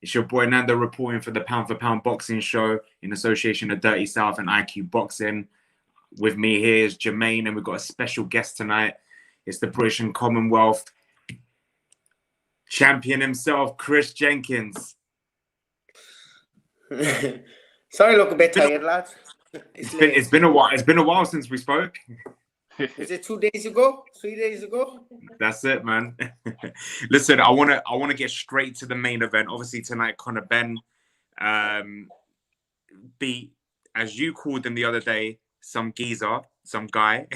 It's your boy Nando reporting for the Pound for Pound Boxing Show in association with Dirty South and IQ Boxing. With me here is Jermaine, and we've got a special guest tonight. It's the British and Commonwealth champion himself, Chris Jenkins. Sorry, I look a bit tired, lads. It's been a while. It's been a while since we spoke. Is it 2 days ago? 3 days ago? That's it, man. Listen, I wanna get straight to the main event. Obviously tonight, Conor Benn beat, as you called him the other day, some geezer, some guy,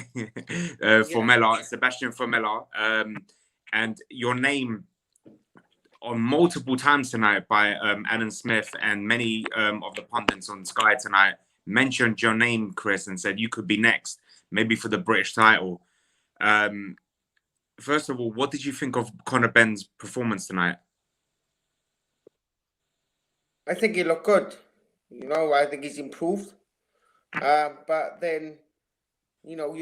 Formella, Sebastian Formella, and your name on multiple times tonight by Alan Smith and many of the pundits on Sky tonight mentioned your name, Chris, and said you could be next, maybe for the British title. First of all, what did you think of Conor Benn's performance tonight? I think he looked good. You know, I think he's improved. But then, you know,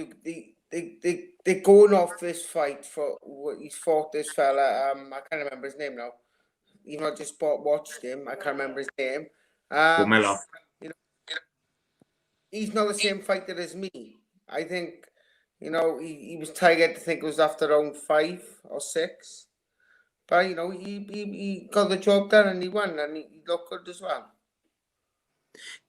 they're going off this fight for what he's fought this fella. I can't remember his name now. You know, I just watched him. I can't remember his name. Formella. You know, he's not the same fighter as me. I think, you know, he was tired. I think it was after round 5 or 6. But, you know, he got the job done and he won, and he looked good as well.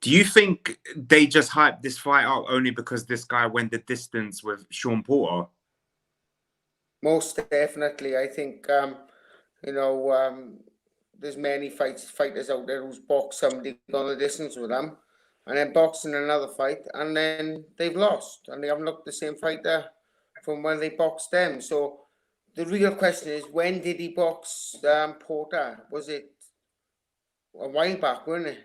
Do you think they just hyped this fight up only because this guy went the distance with Sean Porter? Most definitely. I think, you know, there's many fighters out there who's boxed somebody gone the distance with them, and then boxing another fight, and then they've lost, and they haven't looked the same fighter from when they boxed them. So the real question is, when did he box Porter? Was it a while back, wasn't it?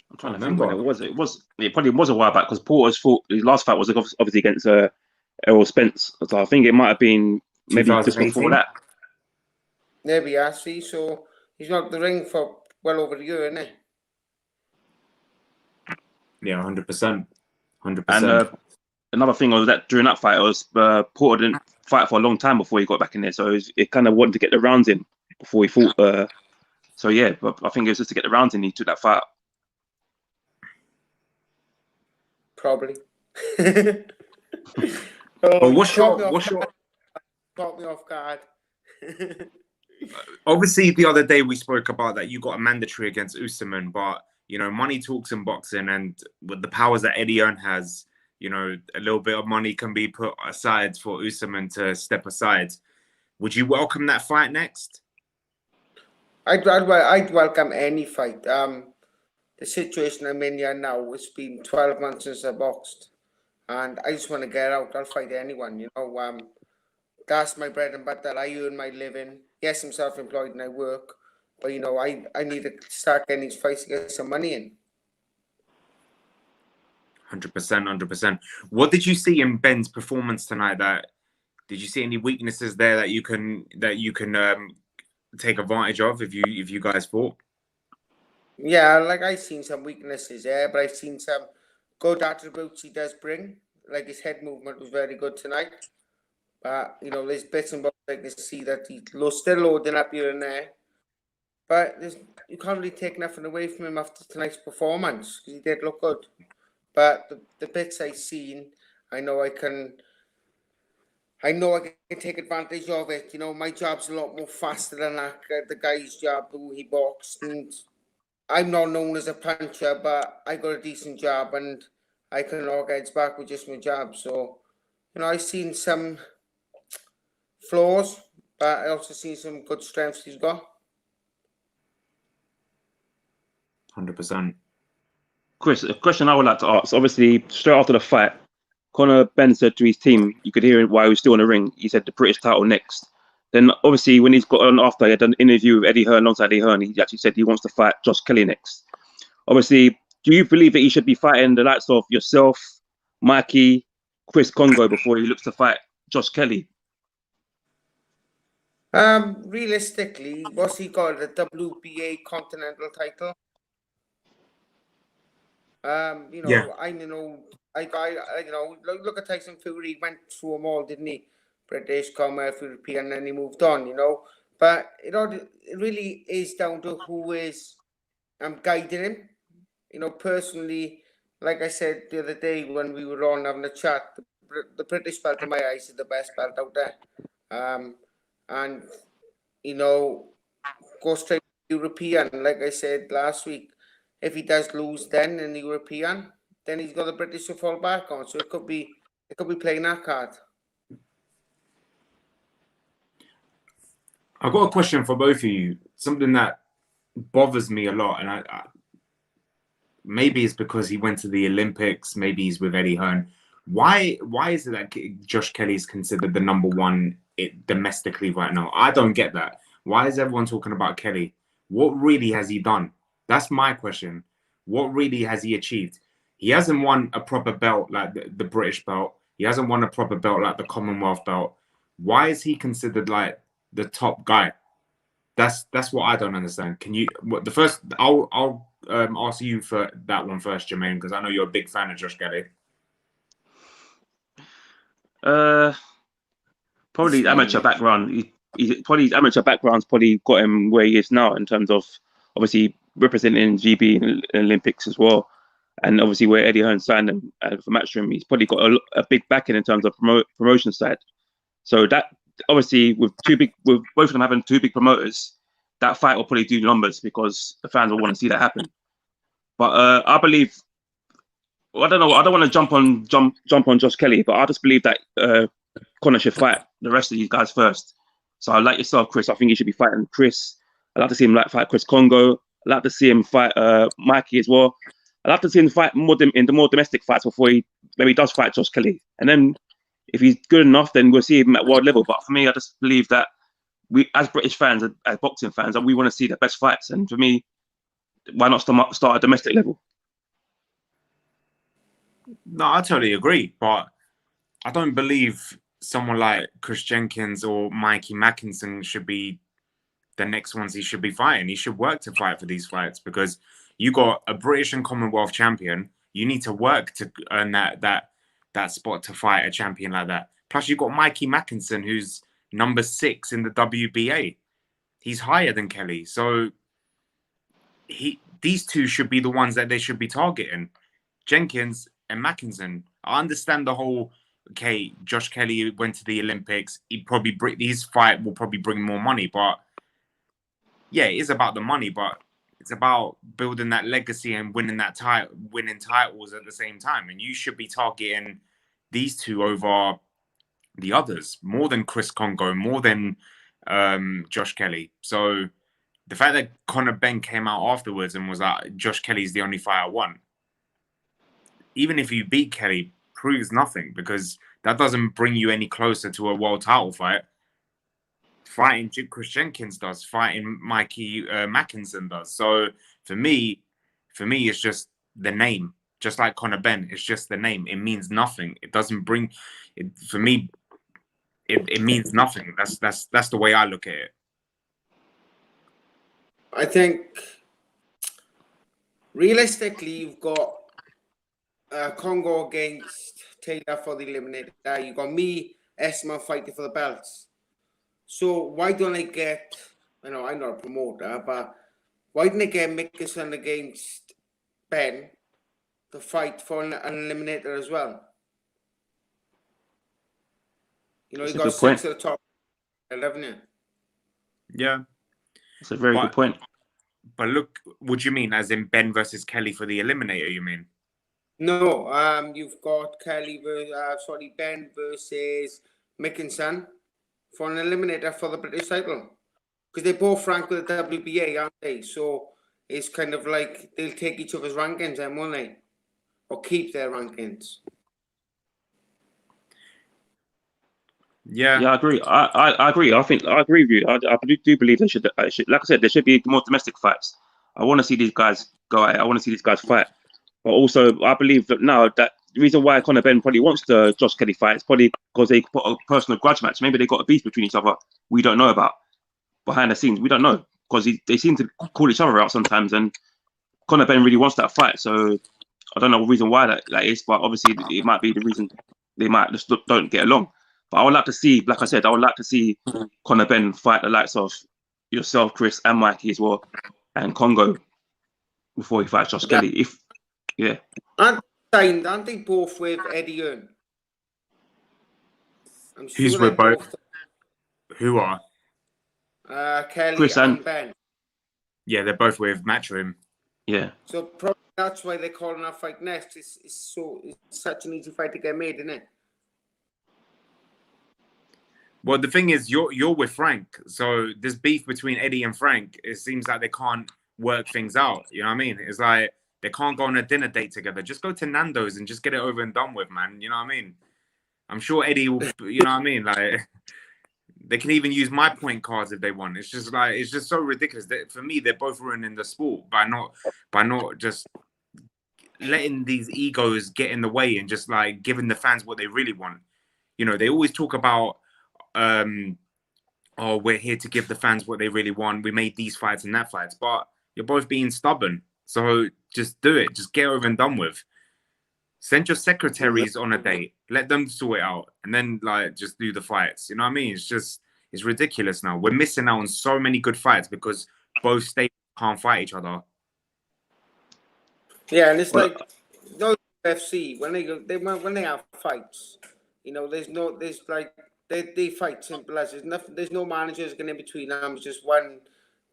I'm trying to think when it was. It probably was a while back because Porter's his last fight was obviously against Errol Spence. So I think it might have been maybe just before that. Maybe I see. So he's not the ring for well over a year, isn't it? Yeah, 100%. 100%. And another thing was that during that fight, was Porter didn't fight for a long time before he got back in there. So it kind of wanted to get the rounds in before he fought. So yeah, but I think it was just to get the rounds in. He took that fight up. Probably. But what's your caught me off guard. Obviously, the other day we spoke about that you got a mandatory against Usman, but you know, money talks in boxing, and with the powers that Eddie Hearn has, you know, a little bit of money can be put aside for Usman to step aside. Would you welcome that fight next? I'd welcome any fight. The situation I'm in here now, it's been 12 months since I boxed, and I just want to get out. I'll fight anyone, you know. That's my bread and butter. I earn my living. Yes, I'm self-employed and I work, but you know, I need to start getting these fights to get some money in. 100%, 100%. What did you see in Benn's performance tonight? Did you see any weaknesses there that you can take advantage of if you guys fought? Yeah, like I've seen some weaknesses there, but I've seen some good attributes he does bring. Like his head movement was very good tonight. But, you know, there's bits and bobs I can see that he's still loading up here and there. But you can't really take nothing away from him after tonight's performance, because he did look good. But the bits I've seen, I know I can take advantage of it. You know, my job's a lot more faster than the guy's job who he boxed, and I'm not known as a puncher, but I got a decent job and I can knock heads back with just my jab. So, you know, I've seen some flaws, but I also seen some good strengths he's got. 100%. Chris, a question I would like to ask. Obviously, straight after the fight, Conor Benns said to his team, you could hear it while he was still in the ring, he said the British title next. Then obviously when he's got on after, he had done an interview with Eddie Hearn, alongside Eddie Hearn, he actually said he wants to fight Josh Kelly next. Obviously, do you believe that he should be fighting the likes of yourself, Mikey, Chris Congo before he looks to fight Josh Kelly? Realistically, what's he got? The WBA Continental title? You know, yeah. You know, look at Tyson Fury. He went through them all, didn't he? British, Commonwealth, European, and then he moved on, you know. But it really is down to who is guiding him. You know, personally, like I said the other day when we were on having a chat, the British belt in my eyes is the best belt out there. And, you know, go straight to European. Like I said last week, if he does lose then in the European, then he's got the British to fall back on. So it could be playing that card. I've got a question for both of you. Something that bothers me a lot, and I maybe it's because he went to the Olympics. Maybe he's with Eddie Hearn. Why is it that Josh Kelly is considered the number one domestically right now? I don't get that. Why is everyone talking about Kelly? What really has he done? That's my question. What really has he achieved? He hasn't won a proper belt like the British belt. He hasn't won a proper belt like the Commonwealth belt. Why is he considered like the top guy? That's what I don't understand. Can you? The first, I'll ask you for that one first, Jermaine, because I know you're a big fan of Josh Kelly. Probably his amateur background. Probably his amateur background's probably got him where he is now in terms of obviously representing GB in the Olympics as well, and obviously where Eddie Hearn signed him for Matchroom, he's probably got a big backing in terms of promotion side. So that obviously with both of them having two big promoters, that fight will probably do numbers because the fans will want to see that happen. But I believe, I don't know. I don't want to jump on Josh Kelly, but I just believe that Conor should fight the rest of these guys first. So like yourself, Chris, I think he should be fighting Chris. I'd like to see him fight Chris Congo. I'd like to see him fight Mikey as well. I'd like to see him fight in the more domestic fights before he maybe does fight Josh Kelly. And then if he's good enough, then we'll see him at world level. But for me, I just believe that we, as British fans, as boxing fans, that we want to see the best fights. And for me, why not start at domestic level? No, I totally agree. But I don't believe someone like Chris Jenkins or Mikey Mackinson should be the next ones he should be fighting. He should work to fight for these fights because you got a British and Commonwealth champion. You need to work to earn that spot to fight a champion like that. Plus, you got Mikey Mackinson, who's number 6 in the WBA. He's higher than Kelly, so these two should be the ones that they should be targeting. Jenkins and Mackinson. I understand the whole. Okay, Josh Kelly went to the Olympics. His fight will probably bring more money, but yeah, it is about the money. But it's about building that legacy and winning titles at the same time. And you should be targeting these two over the others more than Chris Congo, more than Josh Kelly. So the fact that Conor Benn came out afterwards and was like, Josh Kelly's the only fight I won. Even if you beat Kelly, proves nothing because that doesn't bring you any closer to a world title fight. Fighting Chris Jenkins does. Fighting Mikey Mackinson does. So for me, it's just the name. Just like Conor Benn, it's just the name. It means nothing. It doesn't bring. For me, it means nothing. That's the way I look at it. I think realistically, you've got Congo against Taylor for the eliminator. You got me, Esma fighting for the belts. So why don't I get? I'm not a promoter, but why didn't I get Mickelson against Benn to fight for an eliminator as well? You know, you got 6 at the top, 11. Yeah, that's a very good point. But look, what do you mean? As in Benn versus Kelly for the eliminator? You mean? No, you've got Benn versus Mickelson for an eliminator for the British title. Because they both rank with the WBA, aren't they? So it's kind of like they'll take each other's rankings, won't they? Or keep their rankings. Yeah, I agree. I agree. I agree with you. I do believe they should. Like I said, there should be more domestic fights. I want to see these guys go at it. I want to see these guys fight. But also, I believe that now that the reason why Conor Benn probably wants the Josh Kelly fight is probably because they put a personal grudge match. Maybe they got a beef between each other. We don't know about behind the scenes. We don't know because they seem to call each other out sometimes. And Conor Benn really wants that fight. So I don't know the reason why that is, but obviously it might be the reason they might just don't get along. But I would like to see, like I said, I would like to see Conor Benn fight the likes of yourself, Chris, and Mikey as well, and Congo before he fights Josh Kelly. If aren't they both with Eddie Hearn? I'm sure Who's with both? Who are? Kelly Chris and Benn. Yeah, they're both with Matchroom. Yeah. So probably that's why they're calling that fight next. It's such an easy fight to get made, isn't it? Well, the thing is, you're with Frank, so this beef between Eddie and Frank, it seems like they can't work things out. You know what I mean? It's like they can't go on a dinner date together. Just go to Nando's and just get it over and done with, man. You know what I mean? I'm sure Eddie will. You know what I mean? Like they can even use my point cards if they want. It's just like it's just so ridiculous. For me, they're both ruining the sport by not just letting these egos get in the way and just like giving the fans what they really want. You know, they always talk about. Oh, we're here to give the fans what they really want. We made these fights and that fights, but you're both being stubborn. So just do it. Just get over and done with. Send your secretaries on a date. Let them sort it out, and then like just do the fights. You know what I mean? It's ridiculous now. We're missing out on so many good fights because both states can't fight each other. Yeah, and it's like no UFC when they have fights. You know, there's like. They fight simple as there's no managers getting in between them. It's just one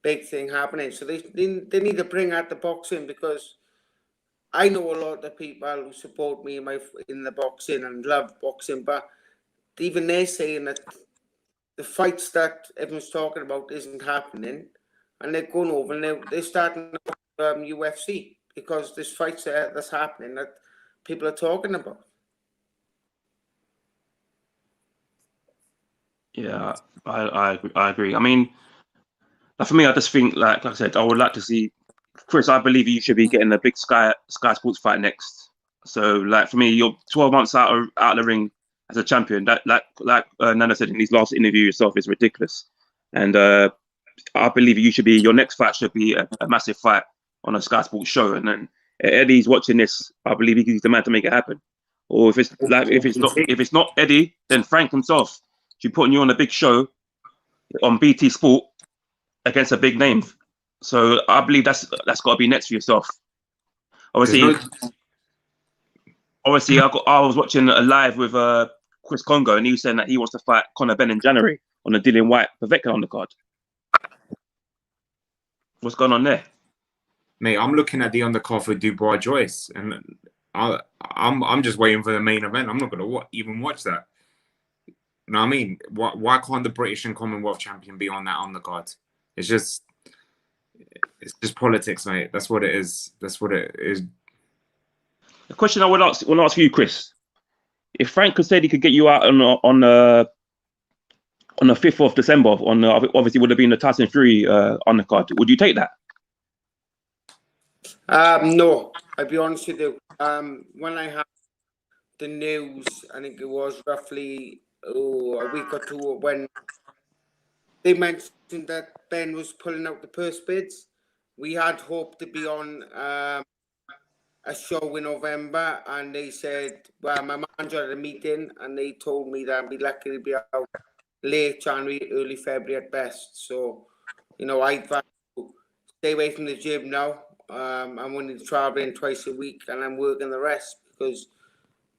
big thing happening. So they need to bring out the boxing because I know a lot of people who support me in the boxing and love boxing, but even they're saying that the fights that everyone's talking about isn't happening, and they're going over and they're starting UFC because there's fights that's happening that people are talking about. Yeah, I agree. I mean, for me, I just think, like I said, I would like to see Chris. I believe you should be getting a big Sky Sports fight next. So, like for me, you're 12 months out of the ring as a champion. That, like Nando said in his last interview yourself, is ridiculous. And I believe your next fight should be a massive fight on a Sky Sports show. And then Eddie's watching this. I believe he's the man to make it happen. Or if it's not Eddie, then Frank himself. She's putting you on a big show on BT Sport against a big name. So I believe that's got to be next for yourself. Obviously, I was watching a live with Chris Congo, and he was saying that he wants to fight Conor Benns in January on the Dillian White Povetkin undercard. What's going on there? Mate, I'm looking at the undercard for Dubois Joyce, and I'm just waiting for the main event. I'm not gonna even watch that. You know what I mean? Why can't the British and Commonwealth champion be on that undercard? It's just politics, mate. That's what it is. That's what it is. The question I want to ask you, Chris: if Frank said he could get you out on the 5th of December, obviously would have been the Tyson Fury undercard, would you take that? No, I'll be honest with you. When I had the news, I think it was roughly a week or two when they mentioned that Benn was pulling out the purse bids. We had hoped to be on a show in November, and they said, well, my manager had a meeting, and they told me that I'd be lucky to be out late January, early February at best. So, you know, I'd stay away from the gym now. I'm only traveling twice a week, and I'm working the rest because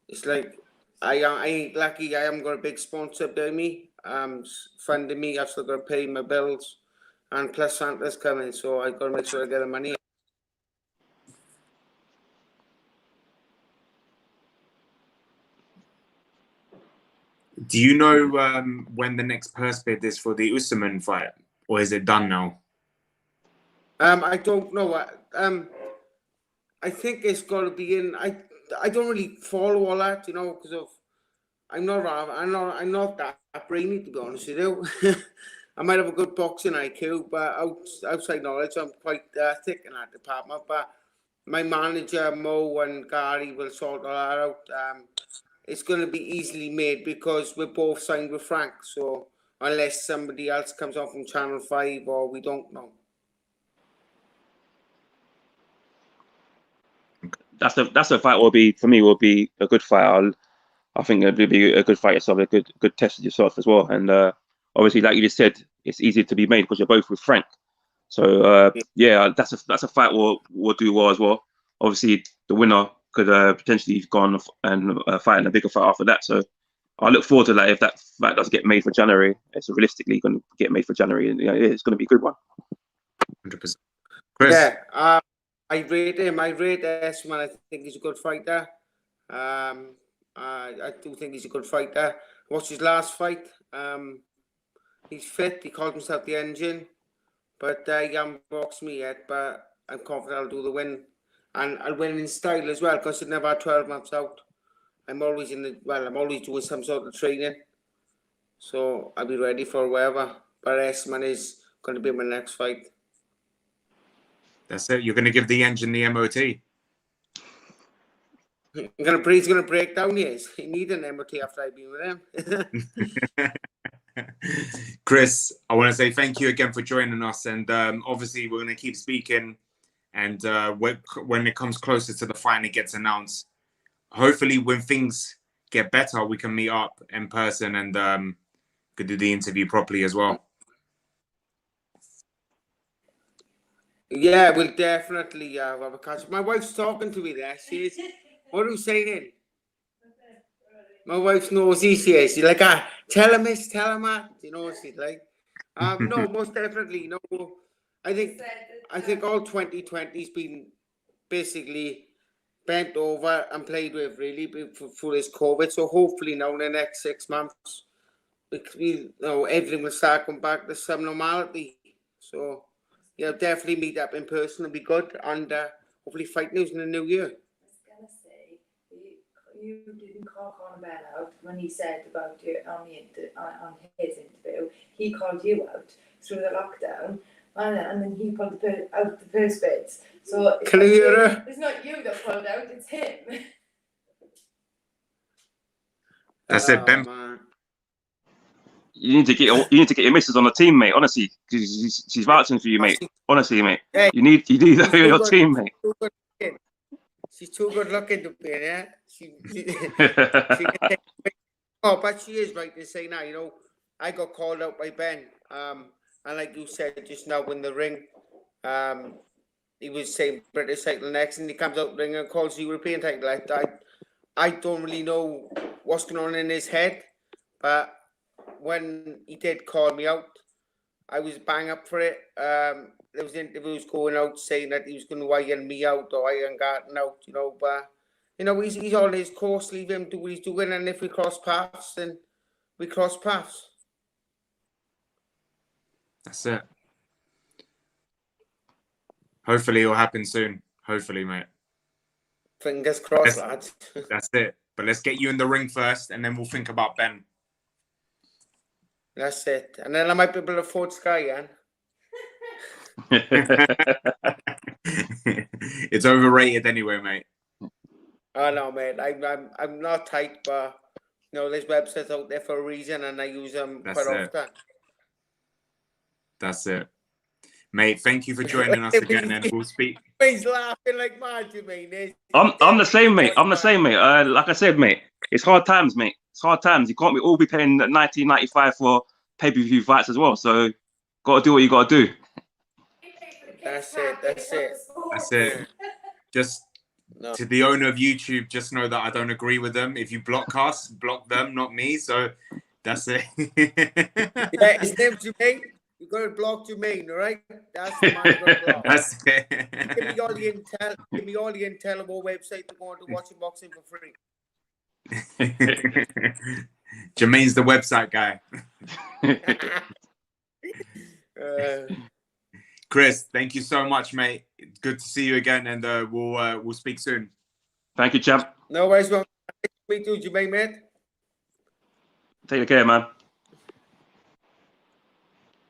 it's like I ain't lucky. I haven't got a big sponsor behind me, funding me. I've still got to pay my bills, and plus Santa's coming, so I got to make sure I get the money. Do you know when the next purse bid is for the Usman fight, or is it done now? I don't know. I think it's got to be in. I don't really follow all that, you know, because of I'm not that brainy, to be honest with you. I might have a good boxing IQ, but outside knowledge, I'm quite thick in that department. But my manager Mo and Gary will sort all that out. It's going to be easily made because we're both signed with Frank. So unless somebody else comes on from Channel 5 or we don't know. That's a fight will be a good fight. I think it would be a good fight yourself, a good test of yourself as well. And obviously, like you just said, it's easier to be made because you're both with Frank. So yeah, that's a fight we'll do well as well. Obviously, the winner could potentially go on and fight in a bigger fight after that. So I look forward to that. If that fight does get made for January, it's realistically going to get made for January, and it's going to be a good one. 100%. Chris? Yeah, I rate him. I rate S-Man. I think he's a good fighter. I do think he's a good fighter. Watched his last fight. He's fit. He called himself the Engine. But he hasn't boxed me yet. But I'm confident I'll do the win. And I'll win in style as well, because I never had 12 months out. I'm always doing some sort of training. So I'll be ready for whatever. But S-Man is going to be my next fight. That's it. You're going to give the Engine the MOT. He's gonna break down. Yes, he needs an MOT after I've been with him. Chris, I want to say thank you again for joining us, and obviously we're going to keep speaking. And when it comes closer to the fight and it gets announced, hopefully when things get better, we can meet up in person and could do the interview properly as well. Yeah, we'll definitely have a catch. My wife's talking to me there. She is. What are you saying? My wife's nosy. She is. She's like, tell her, miss, tell her, Matt. You know what she's like. No, most definitely. No, I think all 2020's been basically bent over and played with really for this COVID. So hopefully now in the next 6 months, everything will start coming back to some normality. So yeah, definitely meet up in person. It'll be good, and hopefully fight news in the new year. You didn't call Conor Benns out when he said about you on his interview. He called you out through the lockdown, and then he pulled out the first bits. So it's not you that pulled out; it's him. That's it, Ben. Man. You need to get your missus on the team, mate. Honestly, she's vouching for you, mate. Honestly, mate, Hey, you need your team, mate. She's too good looking to be there. She can take. Oh, but she is right to say now. You know, I got called out by Ben. And like you said just now in the ring, he was saying British title next, and he comes out the ring and calls the European title. I don't really know what's going on in his head, but when he did call me out, I was bang up for it. There was interviews going out saying that he was going to iron me out or iron Garten out, you know. But you know, he's on his course. Leave him do what he's doing, and if we cross paths, then we cross paths. That's it. Hopefully it'll happen soon. Hopefully, mate. Fingers crossed, lads. That's it. But let's get you in the ring first, and then we'll think about Ben. That's it. And then I might be able to afford Sky, yeah. It's overrated anyway, mate. I know, mate. I'm not tight, but you know, there's websites out there for a reason, and I use them quite often. That's it, mate. Thank you for joining us again, and we'll speak. He's laughing like mad, Jermaine. I'm the same, mate. Like I said, mate, it's hard times, mate. It's hard times. You can't all be paying $19.95 for pay-per-view fights as well. So, got to do what you got to do. That's it. Just to the owner of YouTube, just know that I don't agree with them. If you block us, block them, not me. So that's it. Yeah, his name's Jermaine. You got to block Jermaine, all right? That's the man you got to block. That's it. Give me all the intel. Give me all the intel of our website to go on to watching boxing for free. Jermaine's the website guy. Chris, thank you so much, mate. Good to see you again, and we'll speak soon. Thank you, champ. No worries, man. Me too, Jermaine, mate. Take care, man.